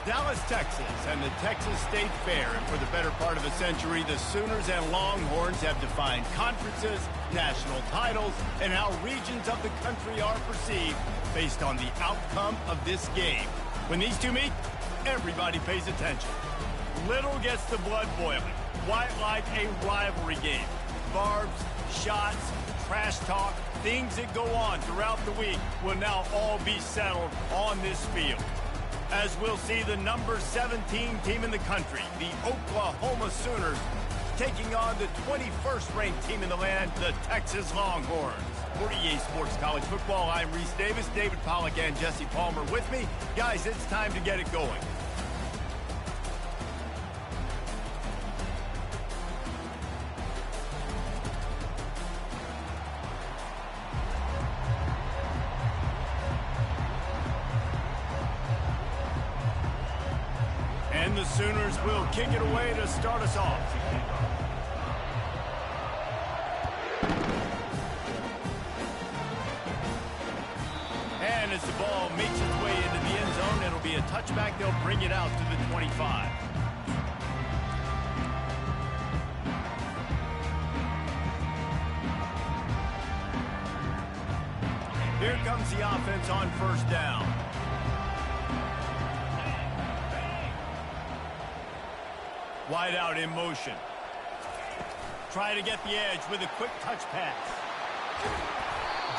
Dallas, Texas, and the Texas State Fair. And for the better part of a century, the Sooners and Longhorns have defined conferences, national titles, and how regions of the country are perceived based on the outcome of this game. When these two meet, everybody pays attention. Little gets the blood boiling. Quite like a rivalry game. Barbs, shots, trash talk, things that go on throughout the week will now all be settled on this field. As we'll see the number 17 team in the country, the Oklahoma Sooners, taking on the 21st ranked team in the land, the Texas Longhorns. For EA Sports College Football, I'm Reese Davis, David Pollack, and Jesse Palmer with me. Guys, it's time to get it going. And the Sooners will kick it away to start us off. And as the ball makes its way into the end zone, it'll be a touchback. They'll bring it out to the 25. Here comes the offense on first down. Wide out in motion. Try to get the edge with a quick touch pass.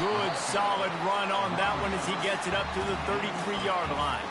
Good, solid run on that one as he gets it up to the 33-yard line.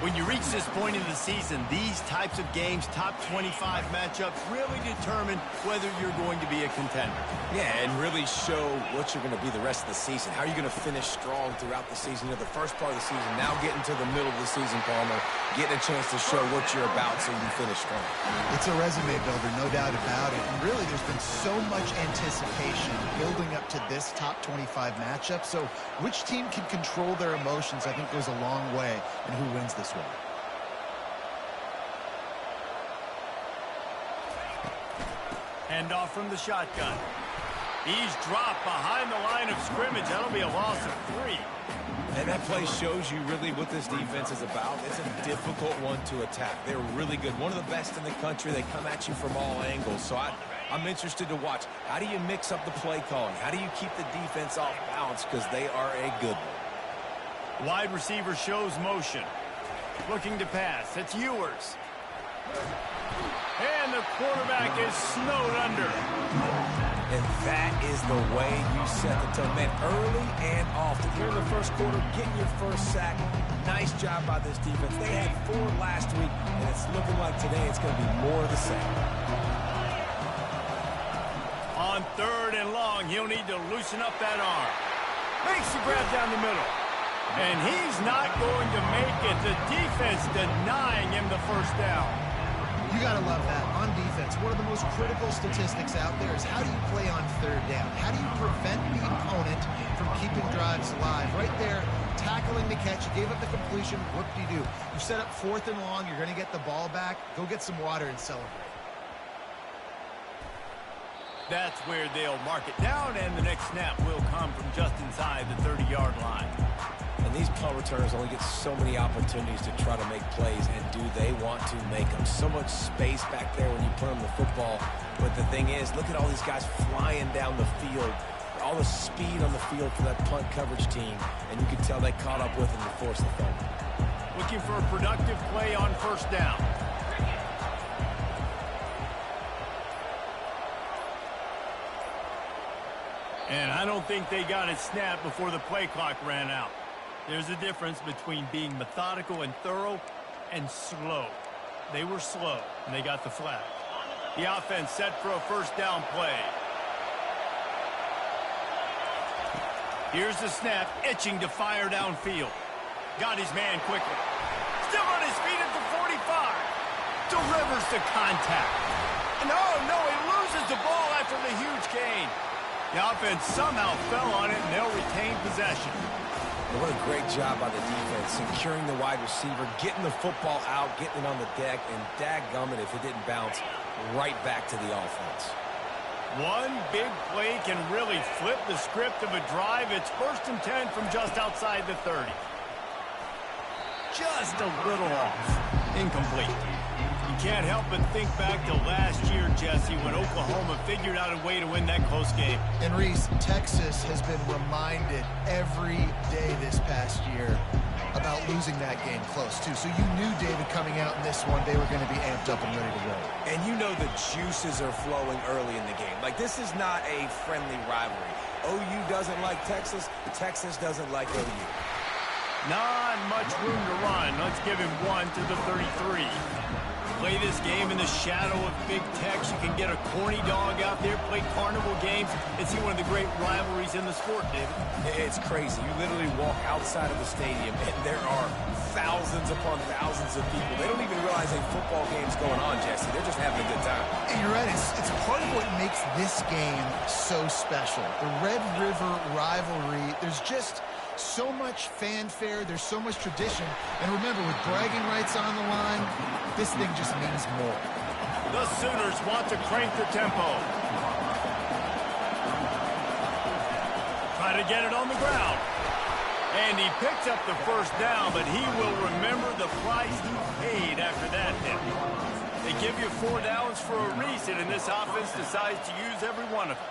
When you reach this point in the season, these types of games, top 25 matchups, really determine whether you're going to be a contender. Yeah, and really show what you're going to be the rest of the season. How are you going to finish strong throughout the season? You know, the first part of the season, now getting to the middle of the season, Palmer, getting a chance to show what you're about so you can finish strong. It's a resume builder, no doubt about it. And really, there's been so much anticipation building up to this top 25 matchup. So which team can control their emotions, I think, goes a long way in who wins this one. Hand off from the shotgun. He's dropped behind the line of scrimmage. That'll be a loss of 3. And that play shows you really what this defense is about. It's a difficult one to attack. They're really good. One of the best in the country. They come at you from all angles. So I'm interested to watch. How do you mix up the play calling? How do you keep the defense off balance? Because they are a good one. Wide receiver shows motion. Looking to pass. It's Ewers. And the quarterback is snowed under. And that is the way you set the tone. Man, early and often. Here in the first quarter, getting your first sack. Nice job by this defense. They had 4 last week, and it's looking like today it's going to be more of the same. On 3rd and long, he'll need to loosen up that arm. Makes the grab down the middle. And he's not going to make it. The defense denying him the first down. You got to love that. On defense, one of the most critical statistics out there is how do you play on 3rd down? How do you prevent the opponent from keeping drives alive? Right there, tackling the catch. You gave up the completion. What do? You set up 4th and long. You're going to get the ball back. Go get some water and celebrate. That's where they'll mark it down, and the next snap will come from just inside the 30-yard line. And these punt returners only get so many opportunities to try to make plays, and do they want to make them? So much space back there when you put them the football. But the thing is, look at all these guys flying down the field. All the speed on the field for that punt coverage team. And you can tell they caught up with them to force the fumble. Looking for a productive play on first down. And I don't think they got it snapped before the play clock ran out. There's a difference between being methodical and thorough and slow. They were slow, and they got the flag. The offense set for a first down play. Here's the snap, itching to fire downfield. Got his man quickly. Still on his feet at the 45. Delivers the contact. And oh, no, he loses the ball after the huge gain. The offense somehow fell on it, and they'll retain possession. And what a great job by the defense, securing the wide receiver, getting the football out, getting it on the deck, and dadgummit if it didn't bounce right back to the offense. One big play can really flip the script of a drive. It's 1st and 10 from just outside the 30. just a little off. Incomplete. You can't help but think back to last year, Jesse, when Oklahoma figured out a way to win that close game. And Reese, Texas has been reminded every day this past year about losing that game close, too. So you knew, David, coming out in this one, they were going to be amped up and ready to roll. And you know the juices are flowing early in the game. Like, this is not a friendly rivalry. OU doesn't like Texas. Texas doesn't like OU. Not much room to run. Let's give him one to the 33. Play this game in the shadow of Big Tex. You can get a corny dog out there, play carnival games, and see one of the great rivalries in the sport, David. It's crazy. You literally walk outside of the stadium, and there are thousands upon thousands of people. They don't even realize a football game's going on, Jesse. They're just having a good time. And you're right. It's part of what makes this game so special. The Red River rivalry, there's just so much fanfare, there's so much tradition, and remember, with bragging rights on the line, this thing just means more. The Sooners want to crank the tempo. Try to get it on the ground. And he picks up the first down, but he will remember the price he paid after that hit. They give you 4 downs for a reason, and this offense decides to use every one of them.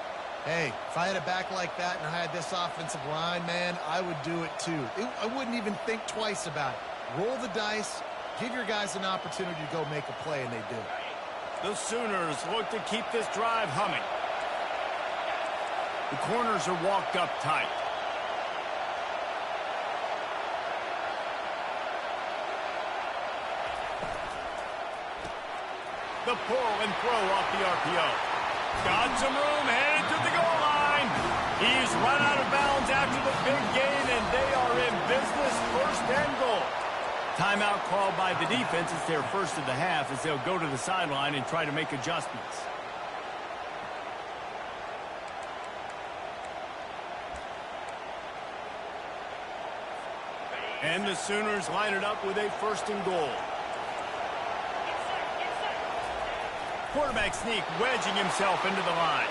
Hey, if I had a back like that and I had this offensive line, man, I would do it too. I wouldn't even think twice about it. Roll the dice, give your guys an opportunity to go make a play, and they do. The Sooners look to keep this drive humming. The corners are walked up tight. The pull and throw off the RPO. Got some room, headed to the goal line. He's run out of bounds after the big gain, and they are in business, 1st and goal. Timeout called by the defense. It's their first of the half as they'll go to the sideline and try to make adjustments. And the Sooners line it up with a 1st and goal. Quarterback sneak, wedging himself into the line.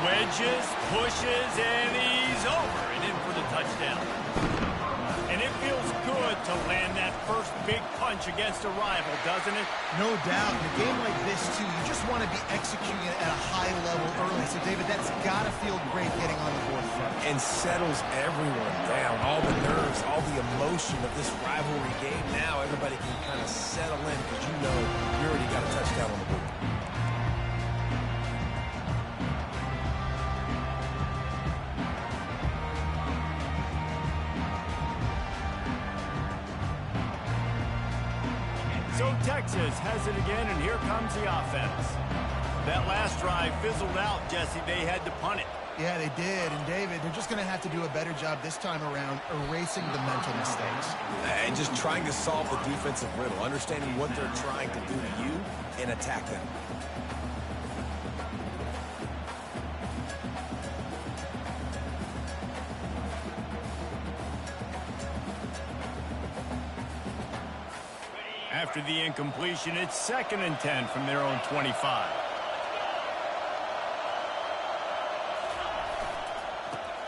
Wedges, pushes, and he's over and in for the touchdown. And it feels good to land that first big punch against a rival, doesn't it? No doubt. In a game like this, too, you just want to be executing it at a high level early. So, David, that's got to feel great getting on the board front. And settles everyone down. All the nerves, all the emotion of this rivalry game. Now everybody can kind of settle in because you know you already got a touchdown on the board. So Texas has it again, and here comes the offense. That last drive fizzled out, Jesse. They had to punt it. Yeah, they did. And, David, they're just going to have to do a better job this time around erasing the mental mistakes. And just trying to solve the defensive riddle, understanding what they're trying to do to you and attack them. After the incompletion, it's 2nd and 10 from their own 25.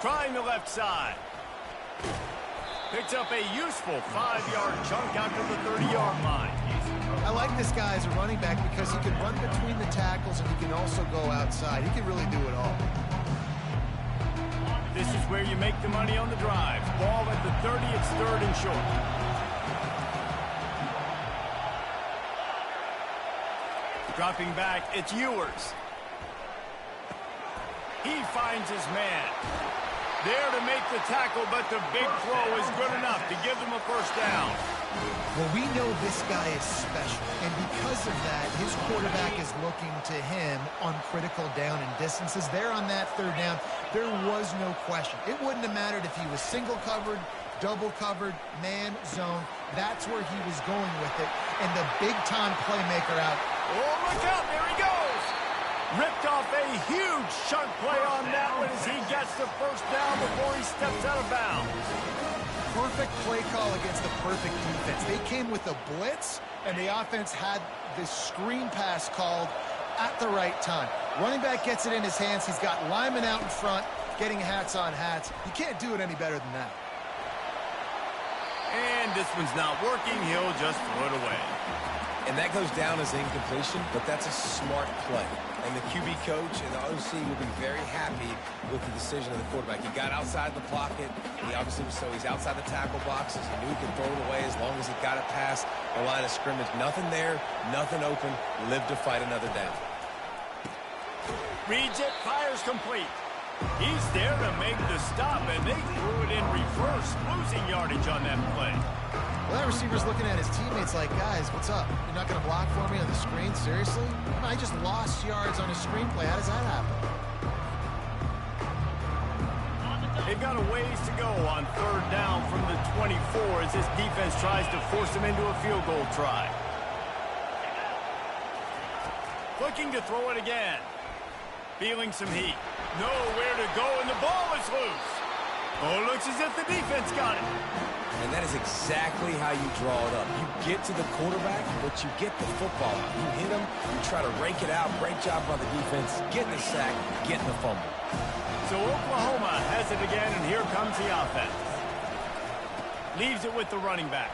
Trying the left side. Picks up a useful 5-yard chunk out to the 30-yard line. I like this guy as a running back because he can run between the tackles and he can also go outside. He can really do it all. This is where you make the money on the drive. Ball at the 30, it's 3rd and short. Dropping back, it's Ewers. He finds his man. There to make the tackle, but the big throw is good enough to give them a 1st down. Well, we know this guy is special, and because of that, his quarterback is looking to him on critical down and distances. There on that 3rd down, there was no question. It wouldn't have mattered if he was single covered, double covered, man, zone. That's where he was going with it, and the big-time playmaker out. Oh, look out, there he goes. Ripped off a huge chunk play on that one as he gets the 1st down before he steps out of bounds. Perfect play call against the perfect defense. They came with a blitz, and the offense had this screen pass called at the right time. Running back gets it in his hands. He's got linemen out in front getting hats on hats. You can't do it any better than that. And this one's not working. He'll just throw it away. And that goes down as incompletion, but that's a smart play. And the QB coach and the OC will be very happy with the decision of the quarterback. He got outside the pocket. He obviously was, so he's outside the tackle boxes. He knew he could throw it away as long as he got it past the line of scrimmage. Nothing there, nothing open. Live to fight another down. Reads it, fires complete. He's there to make the stop, and they threw it in reverse, losing yardage on that play. Well, that receiver's looking at his teammates like, guys, what's up? You're not going to block for me on the screen? Seriously? I just lost yards on a screenplay. How does that happen? They've got a ways to go on third down from the 24 as this defense tries to force them into a field goal try. Looking to throw it again. Feeling some heat. Nowhere to go, and the ball is loose. Oh, it looks as if the defense got it. And that is exactly how you draw it up. You get to the quarterback, but you get the football out. You hit him, you try to rake it out. Great job by the defense, getting the sack, getting the fumble. So Oklahoma has it again, and here comes the offense. Leaves it with the running back.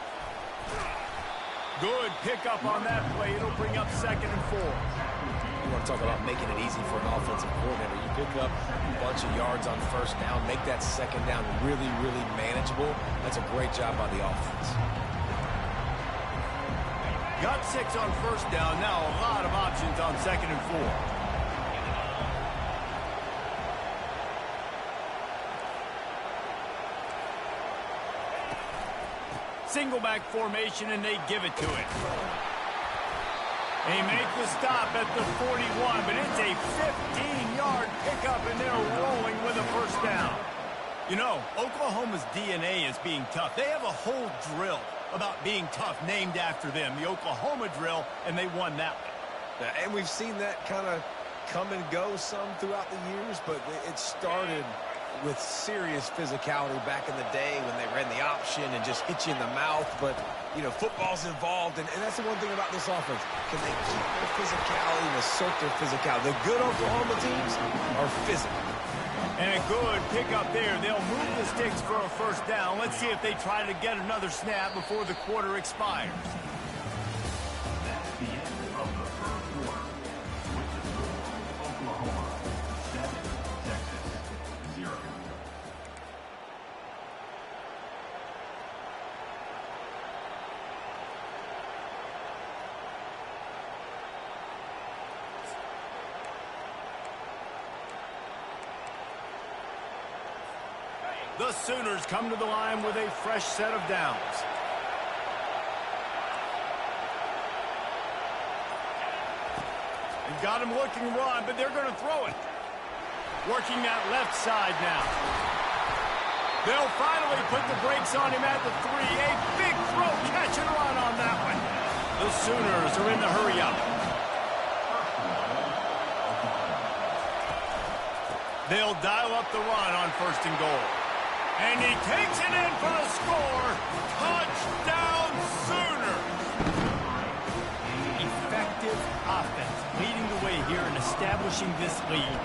Good pickup on that play. It'll bring up 2nd and 4. You want to talk about making it easy for an offensive coordinator. You pick up a bunch of yards on first down, make that second down really, really manageable. That's a great job by the offense. Got 6 on first down. Now a lot of options on 2nd and 4. Single back formation, and they give it to it. They make the stop at the 41, but it's a 15-yard pickup, and they're rolling with a first down. You know, Oklahoma's DNA is being tough. They have a whole drill about being tough named after them, the Oklahoma drill, and they won that one. And we've seen that kind of come and go some throughout the years, but it started with serious physicality back in the day when they ran the option and just hit you in the mouth. But, you know, football's involved, and that's the one thing about this offense. Can they keep their physicality and assert their physicality? The good Oklahoma teams are physical. And a good pickup there. They'll move the sticks for a first down. Let's see if they try to get another snap before the quarter expires. That's the end of the first quarter. With the score, Oklahoma 7, Texas 0. The Sooners come to the line with a fresh set of downs. They've got him looking to run, but they're going to throw it. Working that left side now. They'll finally put the brakes on him at the 3. A big throw, catch and run on that one. The Sooners are in the hurry-up. They'll dial up the run on 1st and goal. And he takes it in for the score. Touchdown, Sooner. Effective offense, leading the way here and establishing this lead.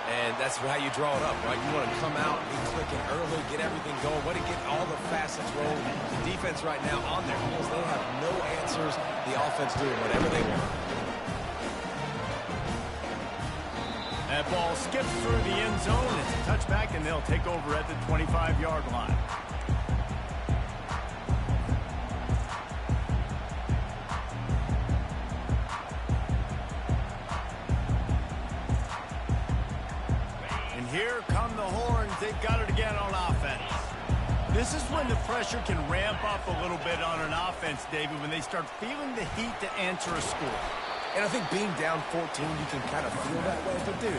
And that's how you draw it up, right? You want to come out, be clicking early, get everything going, want to get all the facets rolling. The defense right now on their heels, they have no answers. The offense doing whatever they want. That ball skips through the end zone. It's a touchback, and they'll take over at the 25-yard line. And here come the horns. They've got it again on offense. This is when the pressure can ramp up a little bit on an offense, David, when they start feeling the heat to answer a score. And I think being down 14, you can kind of feel that way. But, dude,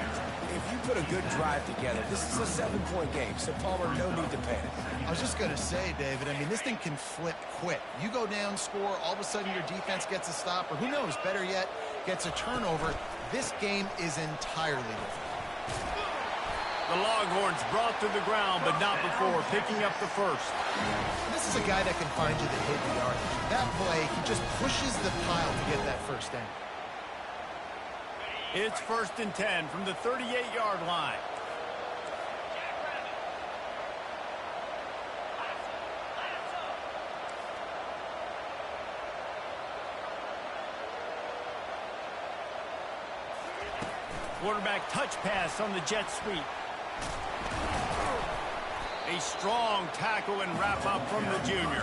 if you put a good drive together, this is a 7-point game. So, Palmer, no need to panic. I was just going to say, David, I mean, this thing can flip quick. You go down, score, all of a sudden your defense gets a stop, or who knows, better yet, gets a turnover. This game is entirely different. The Longhorns brought to the ground, but not before picking up the first. This is a guy that can find you the hidden yardage. That play, he just pushes the pile to get that first down. It's 1st and 10 from the 38-yard line. Quarterback touch pass on the jet sweep. A strong tackle and wrap up from the junior.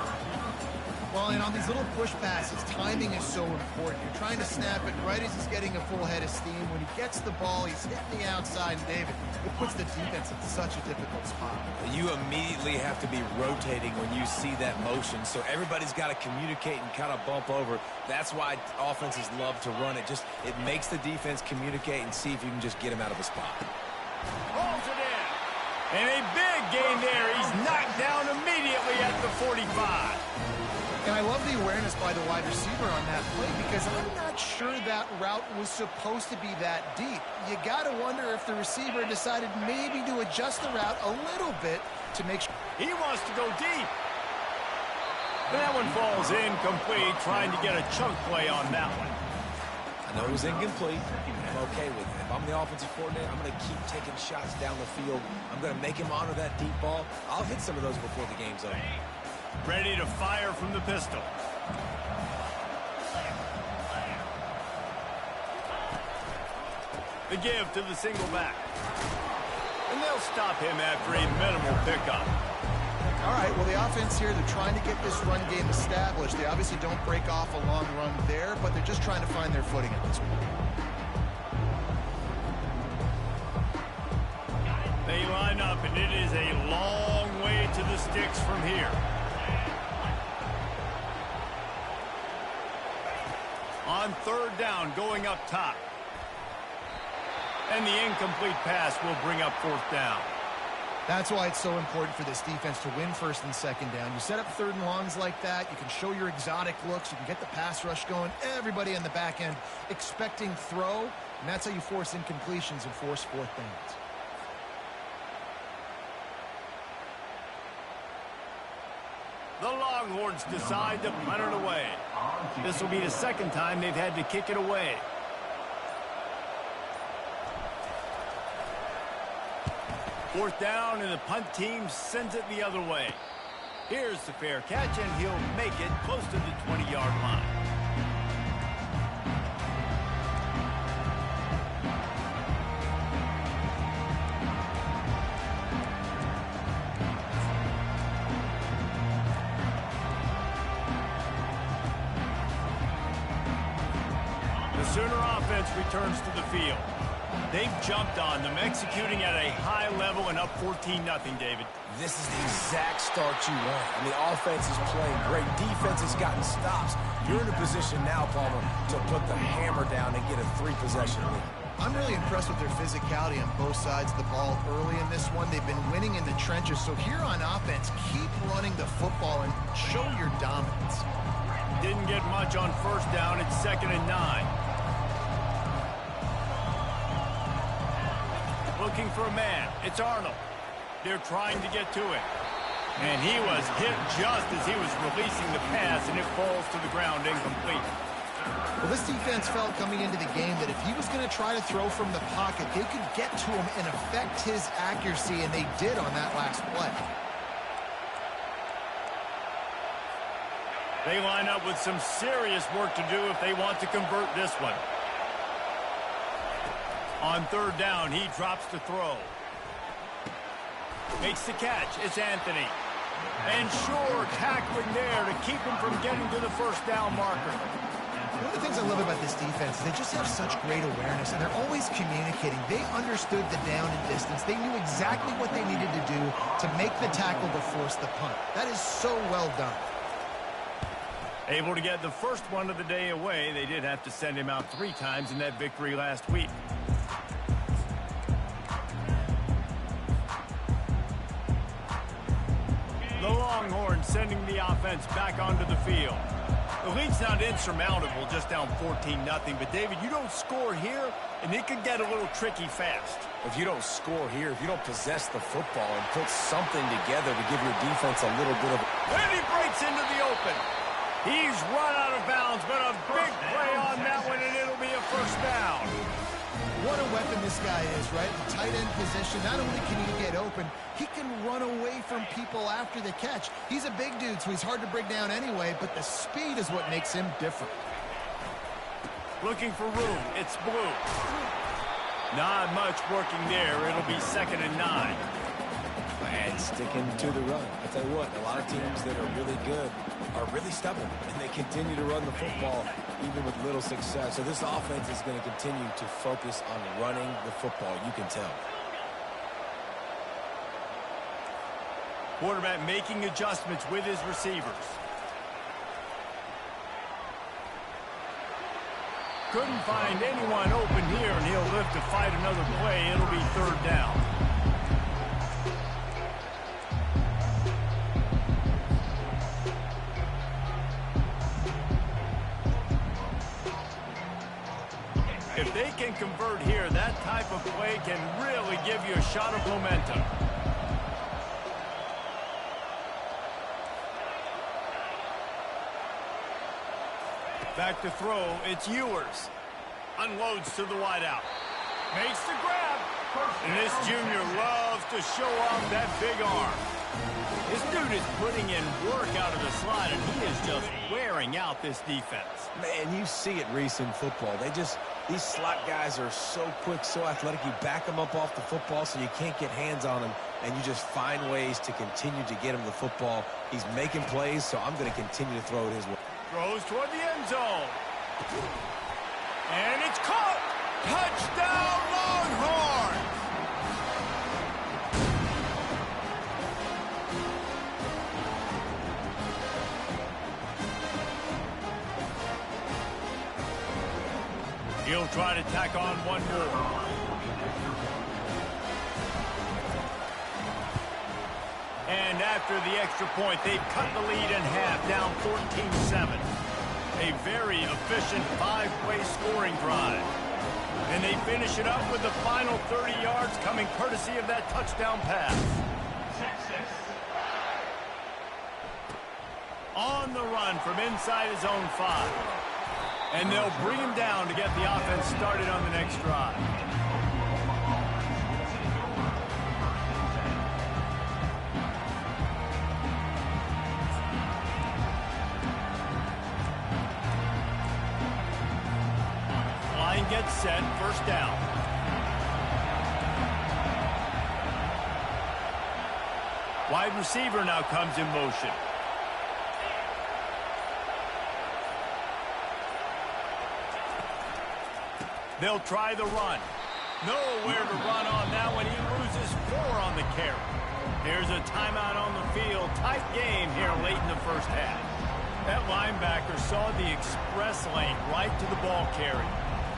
Well, and on these little push passes, timing is so important. You're trying to snap it right as he's getting a full head of steam. When he gets the ball, he's hitting the outside, and David, it puts the defense in such a difficult spot. You immediately have to be rotating when you see that motion, so everybody's got to communicate and kind of bump over. That's why offenses love to run it. It makes the defense communicate and see if you can just get him out of the spot. Rolls it in. And a big gain there. He's knocked down immediately at the 45. And I love the awareness by the wide receiver on that play because I'm not sure that route was supposed to be that deep. You got to wonder if the receiver decided maybe to adjust the route a little bit to make sure. He wants to go deep. That one falls incomplete, trying to get a chunk play on that one. I know it was incomplete. I'm okay with it. If I'm the offensive coordinator, I'm going to keep taking shots down the field. I'm going to make him honor that deep ball. I'll hit some of those before the game's over. Ready to fire from the pistol. The give to the single back. And they'll stop him after a minimal pickup. All right, well, the offense here, they're trying to get this run game established. They obviously don't break off a long run there, but they're just trying to find their footing at this point. They line up, and it is a long way to the sticks from here. On third down, going up top. And the incomplete pass will bring up fourth down. That's why it's so important for this defense to win first and second down. You set up third and longs like that, you can show your exotic looks, you can get the pass rush going, everybody in the back end expecting throw, and that's how you force incompletions and force fourth downs. The Longhorns decide to punt it away. This will be the second time they've had to kick it away. Fourth down, and the punt team sends it the other way. Here's the fair catch, and he'll make it close to the 20-yard line. Sooner offense returns to the field. They've jumped on them, executing at a high level and up 14-0, David. This is the exact start you want. I mean, offense is playing great. Defense has gotten stops. You're in a position now, Palmer, to put the hammer down and get a 3-possession lead. I'm really impressed with their physicality on both sides of the ball early in this one. They've been winning in the trenches. So here on offense, keep running the football and show your dominance. Didn't get much on first down. It's 2nd and 9. Looking for a man. It's Arnold. They're trying to get to it. And he was hit just as he was releasing the pass, and it falls to the ground incomplete. Well, this defense felt coming into the game that if he was going to try to throw from the pocket, they could get to him and affect his accuracy, and they did on that last play. They line up with some serious work to do if they want to convert this one. On third down, he drops to throw. Makes the catch. It's Anthony. And sure, tackling there to keep him from getting to the first down marker. One of the things I love about this defense is they just have such great awareness, and they're always communicating. They understood the down and distance. They knew exactly what they needed to do to make the tackle to force the punt. That is so well done. Able to get the first one of the day away. They did have to send him out 3 times in that victory last week. The Longhorns sending the offense back onto the field. The lead's not insurmountable, just down 14-0. But, David, you don't score here, and it could get a little tricky fast. If you don't score here, if you don't possess the football and put something together to give your defense a little bit of... And he breaks into the open. He's run out of bounds, but a big play on that one, and it'll be a first down. What a weapon this guy is, right? The tight end position, not only can he get open, he can run away from people after the catch. He's a big dude, so he's hard to bring down anyway, but the speed is what makes him different. Looking for room. It's Blue. Not much working there. It'll be 2nd and 9. And sticking to the run. I tell you what, a lot of teams that are really good are really stubborn, and they continue to run the football even with little success. So this offense is going to continue to focus on running the football. You can tell. Quarterback making adjustments with his receivers. Couldn't find anyone open here, and he'll live to fight another play. It'll be 3rd down. If they can convert here, that type of play can really give you a shot of momentum. Back to throw, it's Ewers. Unloads to the wideout. Makes the grab. And this junior loves to show off that big arm. This dude is putting in work out of the slot, and he is just wearing out this defense. Man, you see it, Reese, in football. These slot guys are so quick, so athletic. You back them up off the football so you can't get hands on them, and you just find ways to continue to get him the football. He's making plays, so I'm going to continue to throw it his way. Throws toward the end zone. And it's caught. Touchdown, Longhorns. He'll try to tack on one more. And after the extra point, they've cut the lead in half, down 14-7. A very efficient 5-play scoring drive. And they finish it up with the final 30 yards coming courtesy of that touchdown pass. On the run from inside his own 5. And they'll bring him down to get the offense started on the next drive. Line gets set, 1st down. Wide receiver now comes in motion. They'll try the run. Nowhere to run on that one. He loses 4 on the carry. Here's a timeout on the field. Tight game here late in the 1st half. That linebacker saw the express lane right to the ball carrier.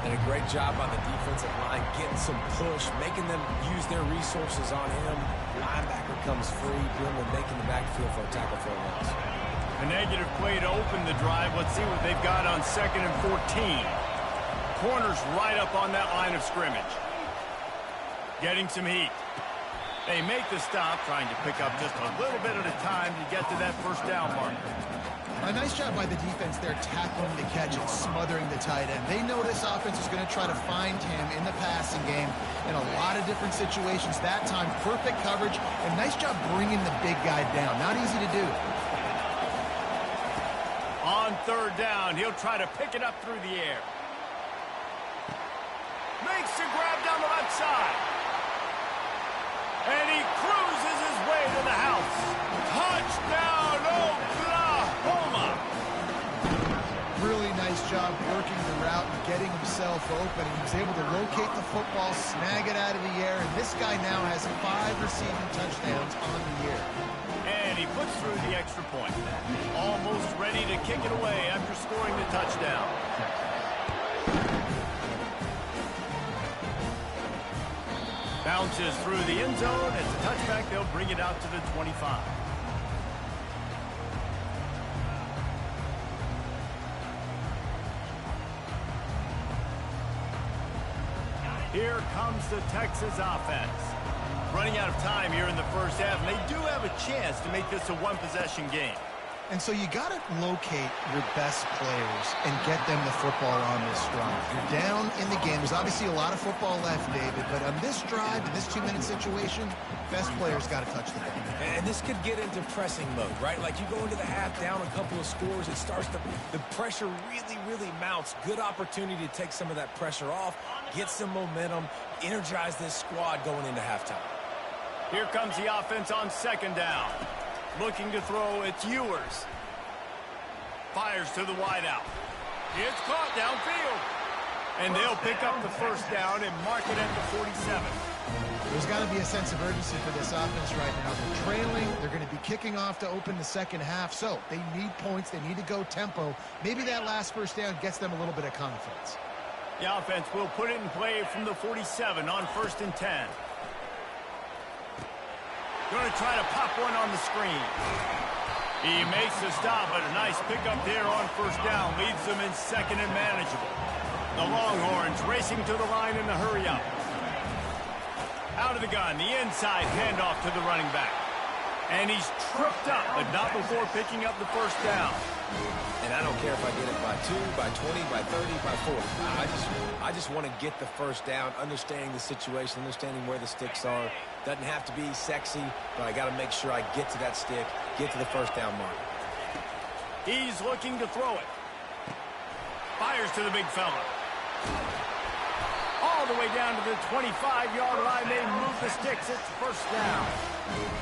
And a great job on the defensive line, getting some push, making them use their resources on him. Linebacker comes free, Brimley making the backfield for a tackle for a loss. A negative play to open the drive. Let's see what they've got on 2nd and 14. Corners right up on that line of scrimmage. Getting some heat. They make the stop, trying to pick up just a little bit at a time to get to that 1st down marker. A nice job by the defense there, tackling the catch and smothering the tight end. They know this offense is going to try to find him in the passing game in a lot of different situations. That time, perfect coverage, and nice job bringing the big guy down. Not easy to do. On 3rd down, he'll try to pick it up through the air. Makes the grab down the left side. And he cruises his way to the house. Touchdown, Oklahoma! Really nice job working the route and getting himself open. He was able to locate the football, snag it out of the air, and this guy now has 5 receiving touchdowns on the year. And he puts through the extra point. Almost ready to kick it away after scoring the touchdown. Bounces through the end zone. It's a touchback. They'll bring it out to the 25. Here comes the Texas offense. Running out of time here in the 1st half, and they do have a chance to make this a 1-possession game. And so you got to locate your best players and get them the football on this drive. You're down in the game. There's obviously a lot of football left, David, but on this drive, in this 2-minute situation, best players got to touch the ball. And this could get into pressing mode, right? Like you go into the half down a couple of scores, it starts to, the pressure really mounts. Good opportunity to take some of that pressure off, get some momentum, energize this squad going into halftime. Here comes the offense on second down. Looking to throw, it's Ewers. Fires to the wideout. It's caught downfield. And they'll pick up the first down and mark it at the 47. There's got to be a sense of urgency for this offense right now. They're trailing. They're going to be kicking off to open the second half. So they need points. They need to go tempo. Maybe that last first down gets them a little bit of confidence. The offense will put it in play from the 47 on 1st and 10. Going to try to pop one on the screen. He makes the stop, but a nice pickup there on first down. Leaves them in second and manageable. The Longhorns racing to the line in the hurry-up. Out of the gun, the inside handoff to the running back. And he's tripped up, but not before picking up the first down. And I don't care if I get it by 2, by 20, by 30, by 40. I just want to get the first down, understanding the situation, understanding where the sticks are. Doesn't have to be sexy, but I got to make sure I get to that stick, get to the first down mark. He's looking to throw it. Fires to the big fella. All the way down to the 25-yard line. They move the sticks. It's first down.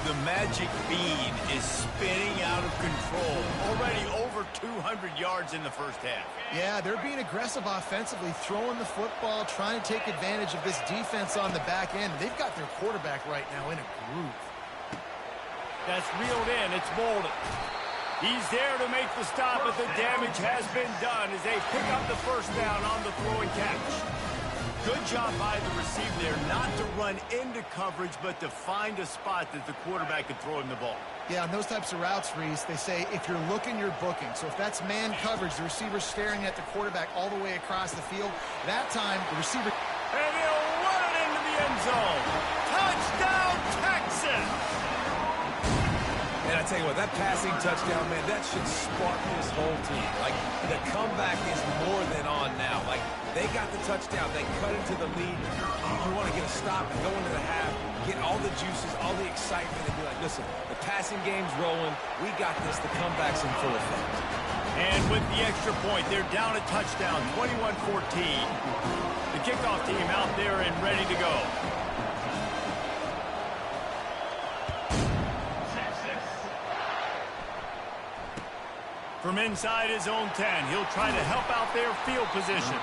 The magic bean is spinning out of control. Already over 200 yards in the first half. Yeah, they're being aggressive offensively, throwing the football, trying to take advantage of this defense on the back end. They've got their quarterback right now in a groove. That's reeled in. It's Bolden. He's there to make the stop, but the damage has been done as they pick up the first down on the throw and catch. Good job by the receiver there not to run into coverage, but to find a spot that the quarterback could throw him the ball. Yeah, on those types of routes, Reese, they say if you're looking, you're booking. So if that's man coverage, the receiver's staring at the quarterback all the way across the field, that time the receiver... And he'll run it into the end zone. Touchdown, Texas! And I tell you what, that passing touchdown, man, that should spark this whole team. Like, the comeback is more than on now. Like, they got the touchdown. They cut into the lead. You want to get a stop and go into the half, get all the juices, all the excitement, and be like, listen, the passing game's rolling. We got this. The comeback's in full effect. And with the extra point, they're down a touchdown, 21-14. The kickoff team out there and ready to go. From inside his own 10, he'll try to help out their field position.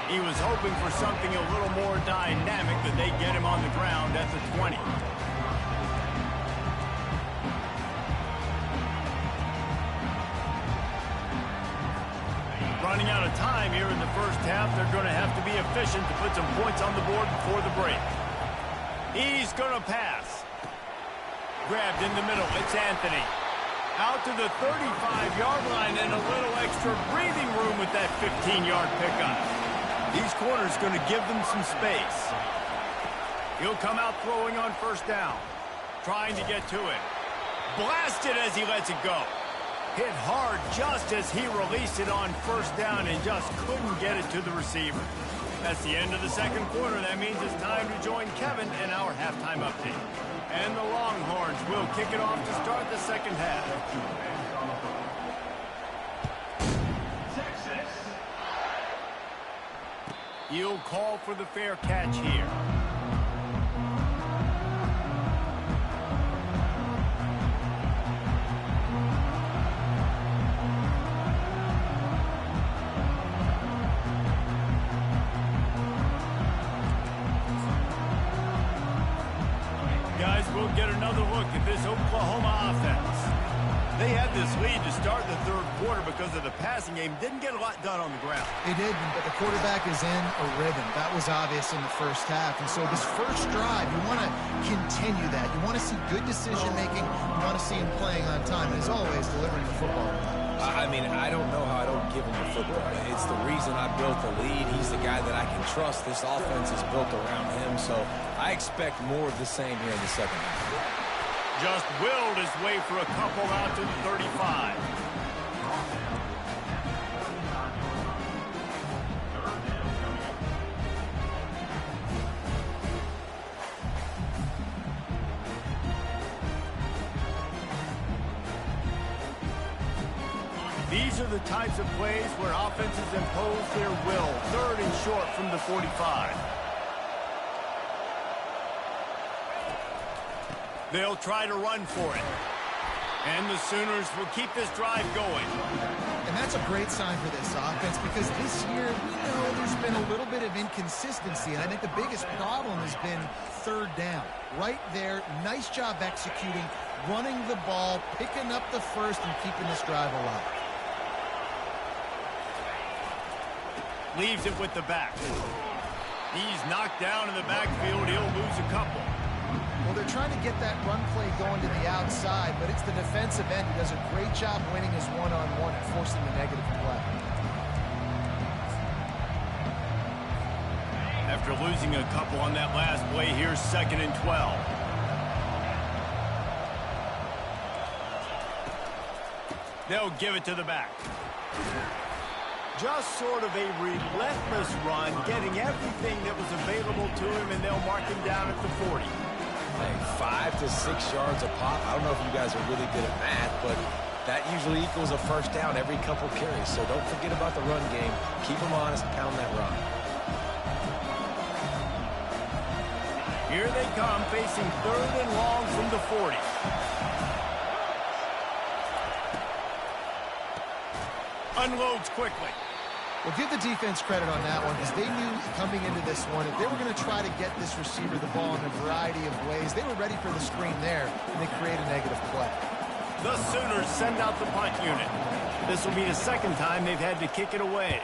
He was hoping for something a little more dynamic, but they get him on the ground at the 20. Running out of time here in the first half, they're going to have to be efficient to put some points on the board before the break. He's going to pass. Grabbed in the middle, it's Anthony. Out to the 35-yard line and a little extra breathing room with that 15-yard pickup. These corners going to give them some space. He'll come out throwing on first down. Trying to get to it. Blasted as he lets it go. Hit hard just as he released it on first down and just couldn't get it to the receiver. That's the end of the second quarter. That means it's time to join Kevin in our halftime update. And the Longhorns will kick it off to start the second half. Texas. He'll call for the fair catch here. Guys, we'll get another look at this Oklahoma offense. They had this lead to start the third quarter because of the passing game. Didn't get a lot done on the ground. They did, but the quarterback is in a rhythm. That was obvious in the first half. And so this first drive, you want to continue that. You want to see good decision-making. You want to see him playing on time. And as always, delivering the football. I mean, I don't know how I don't give him the football. It's the reason I built the lead. He's the guy that I can trust. This offense is built around him, so I expect more of the same here in the second half. just willed his way for a couple out to the 35. These are the types of plays where offenses impose their will. 3rd and short from the 45. They'll try to run for it. And the Sooners will keep this drive going. And that's a great sign for this offense because this year, we know there's been a little bit of inconsistency. And I think the biggest problem has been 3rd down. Right there, nice job executing, running the ball, picking up the first, and keeping this drive alive. Leaves it with the back. He's knocked down in the backfield. He'll lose a couple. Well, they're trying to get that run play going to the outside, but it's the defensive end who does a great job winning his one-on-one and forcing the negative play. After losing a couple on that last play, here's 2nd and 12. They'll give it to the back. Just sort of a relentless run, getting everything that was available to him, and they'll mark him down at the 40. Hey, 5 to 6 yards a pop. I don't know if you guys are really good at math, but that usually equals a first down every couple carries. So don't forget about the run game. Keep them honest, pound that run. Here they come, facing 3rd and long from the 40. Unloads quickly. Well, give the defense credit on that one because they knew coming into this one, if they were going to try to get this receiver the ball in a variety of ways, they were ready for the screen there, and they create a negative play. The Sooners send out the punt unit. This will be the 2nd time they've had to kick it away.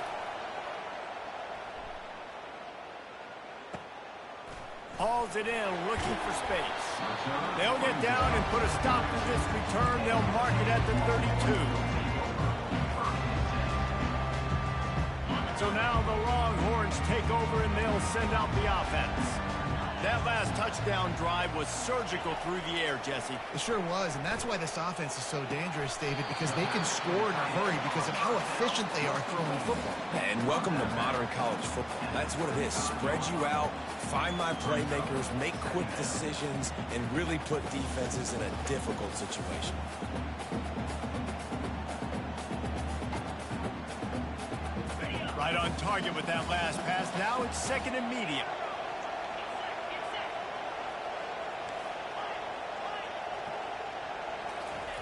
Hauls it in, looking for space. They'll get down and put a stop to this return. They'll mark it at the 32. So now the Longhorns take over and they'll send out the offense. That last touchdown drive was surgical through the air, Jesse. It sure was, and that's why this offense is so dangerous, David, because they can score in a hurry because of how efficient they are throwing the football. And welcome to modern college football. That's what it is. Spread you out, find my playmakers, make quick decisions, and really put defenses in a difficult situation. Right on target with that last pass. Now it's 2nd and medium.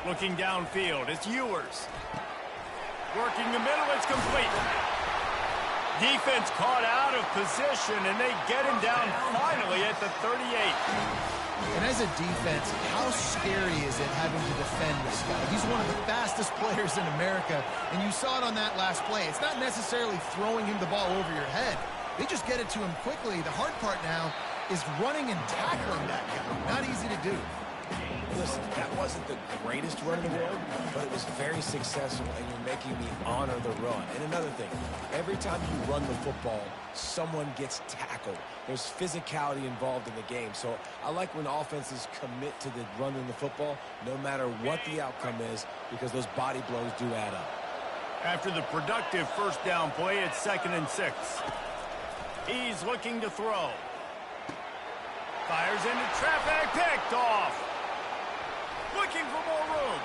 Looking downfield, it's Ewers. Working the middle, it's complete. Defense caught out of position, and they get him down finally at the 38. And as a defense, how scary is it having to defend this guy? He's one of the fastest players in America, and you saw it on that last play. It's not necessarily throwing him the ball over your head. They just get it to him quickly. The hard part now is running and tackling that guy. Not easy to do. Listen, that wasn't the greatest run in the world, but it was very successful, and you're making me honor the run. And another thing, every time you run the football, someone gets tackled. There's physicality involved in the game. So I like when offenses commit to the running the football, no matter what the outcome is, because those body blows do add up. After the productive first down play, it's 2nd and 6. He's looking to throw. Fires into traffic, picked off. Looking for more room.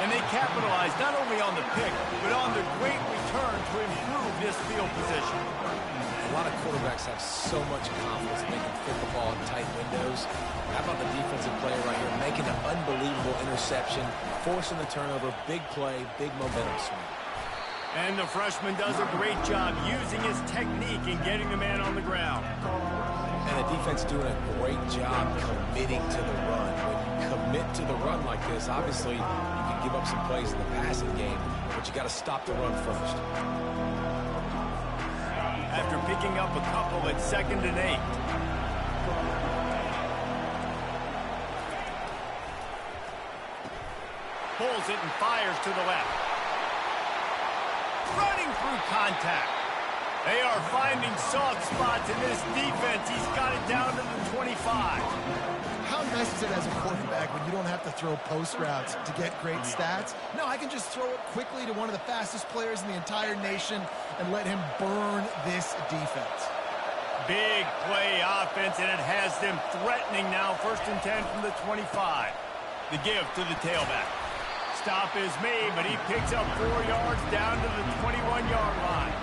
And they capitalize not only on the pick, but on the great return to improve this field position. A lot of quarterbacks have so much confidence in they can fit the ball in tight windows. How about the defensive player right here making an unbelievable interception, forcing the turnover, big play, big momentum swing. And the freshman does a great job using his technique and getting the man on the ground. And the defense doing a great job committing to the run. When you commit to the run like this, obviously you can give up some plays in the passing game, but you got to stop the run first. After picking up a couple at 2nd and 8. Pulls it and fires to the left. Running through contact. They are finding soft spots in this defense. He's got it down to the 25. How nice is it as a quarterback when you don't have to throw post routes to get great stats. No, I can just throw it quickly to one of the fastest players in the entire nation and let him burn this defense. Big play offense, and it has them threatening now. 1st and 10 from the 25. The give to the tailback. Stop is made, but he picks up 4 yards down to the 21-yard line.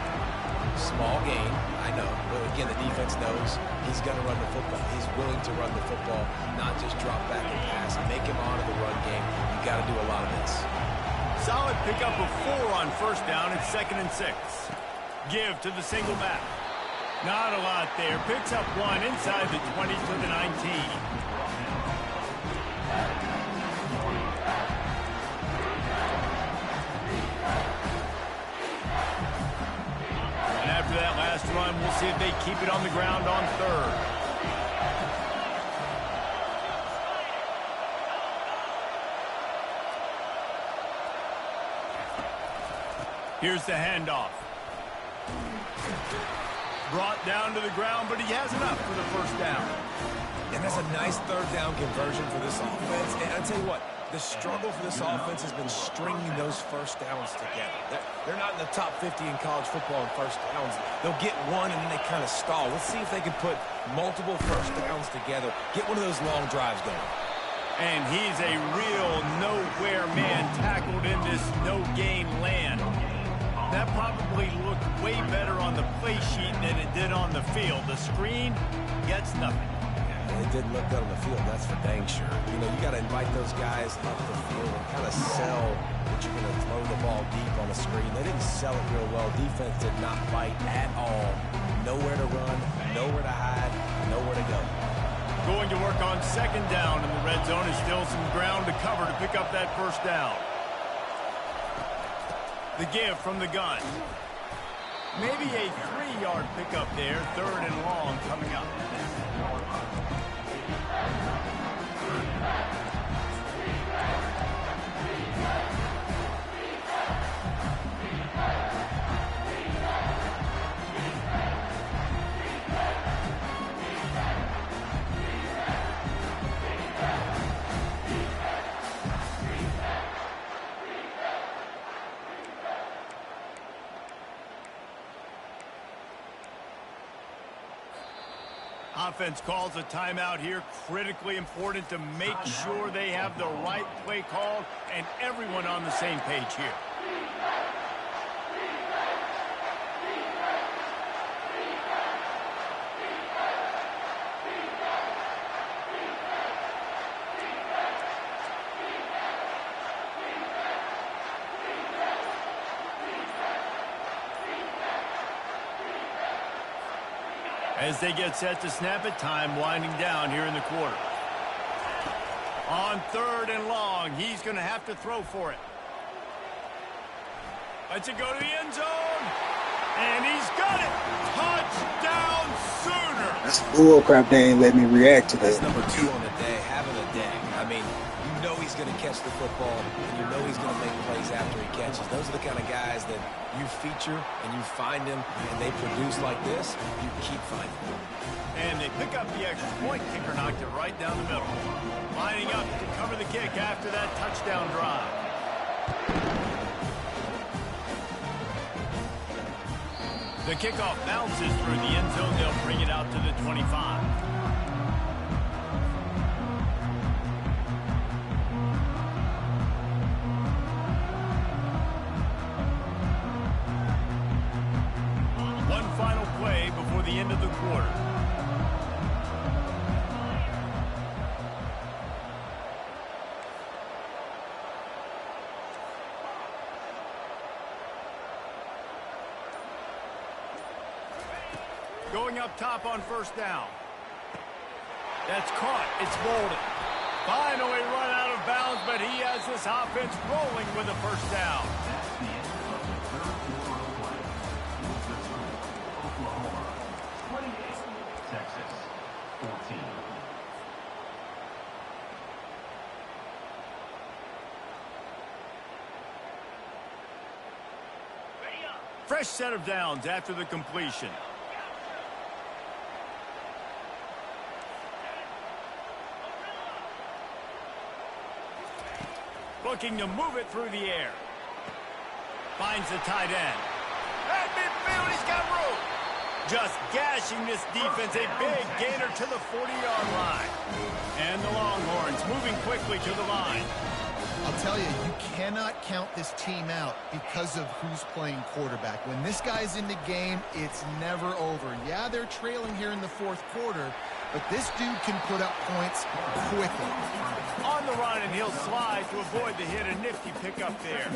Small gain, I know. But again, the defense knows he's going to run the football. He's willing to run the football, not just drop back and pass. Make him honor the run game. You got to do a lot of this. Solid pickup of 4 on 1st down. It's 2nd and 6. Give to the single back. Not a lot there. Picks up 1 inside the 20 to the 19. And after that last run, we'll see if they keep it on the ground on 3rd. Here's the handoff. Brought down to the ground, but he has enough for the 1st down. And that's a nice 3rd down conversion for this offense. And I'll tell you what, the struggle for this offense has been stringing those 1st downs together. They're not in the top 50 in college football in 1st downs. They'll get one, and then they kind of stall. Let's see if they can put multiple 1st downs together, get one of those long drives going. And he's a real nowhere man tackled in this no-gain land. That probably looked way better on the play sheet than it did on the field. The screen gets nothing. Yeah, it didn't look good on the field, that's for dang sure. You know, you got to invite those guys up the field and kind of sell that you're going to throw the ball deep on the screen. They didn't sell it real well. Defense did not bite at all. Nowhere to run, nowhere to hide, nowhere to go. Going to work on 2nd down, and the red zone is still some ground to cover to pick up that 1st down. The give from the gun. Maybe a 3-yard pickup there. 3rd and long coming up. Offense calls a timeout here. Critically important to make sure they have the right play called and everyone on the same page here. As they get set to snap it, time winding down here in the quarter. On 3rd and long, he's going to have to throw for it. Lets it go to the end zone. And he's got it. Touchdown Sooner. That's bullcrap. They ain't let me react to That's that. number 2 on the day, having a day. I mean, you know he's going to catch the football, and you know he's going to make plays after he catches. Those are the kind of guys that you feature and you find them, and they produce like this, you keep finding them. And they pick up the extra point. Kicker knocked it right down the middle. Lining up to cover the kick after that touchdown drive. The kickoff bounces through the end zone. They'll bring it out to the 25. One final play before the end of the quarter. Going up top on 1st down. That's caught. It's Bolden. Finally run out of bounds, but he has this offense rolling with a 1st down. That's the end of the 3rd quarter of play. Oklahoma 28, Texas 14. Fresh set of downs after the completion. Looking to move it through the air. Finds the tight end. At midfield, he's got room. Just gashing this defense, a big gainer to the 40-yard line. And the Longhorns moving quickly to the line. I'll tell you, you cannot count this team out because of who's playing quarterback. When this guy's in the game, it's never over. Yeah, they're trailing here in the fourth quarter, but this dude can put up points quickly. On the run, and he'll slide to avoid the hit. A nifty pickup there.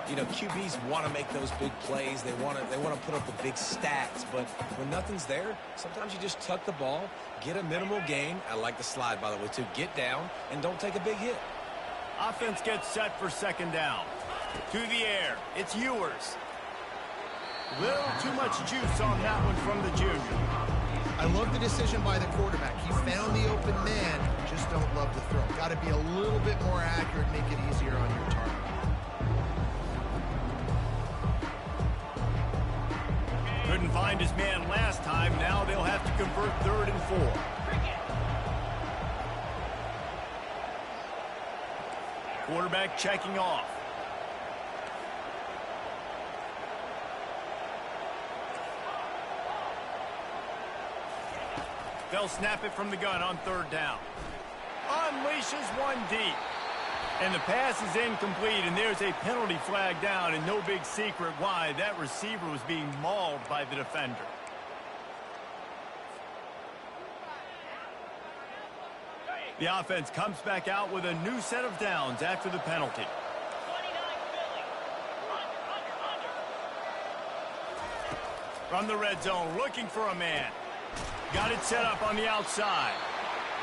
You know, QBs want to make those big plays. They want to put up the big stats. But when nothing's there, sometimes you just tuck the ball, get a minimal gain. I like the slide, by the way, too. Get down and don't take a big hit. Offense gets set for second down. To the air. It's Ewers. Little too much juice on that one from the junior. I love the decision by the quarterback. He found the open man. Just don't love the throw. Got to be a little bit more accurate, make it easier on your target. Couldn't find his man last time. Now they'll have to convert 3rd and 4. Quarterback checking off. They'll snap it from the gun on 3rd down. Unleashes one deep. And the pass is incomplete, and there's a penalty flag down, and no big secret why. That receiver was being mauled by the defender. The offense comes back out with a new set of downs after the penalty. From the red zone, looking for a man. Got it set up on the outside.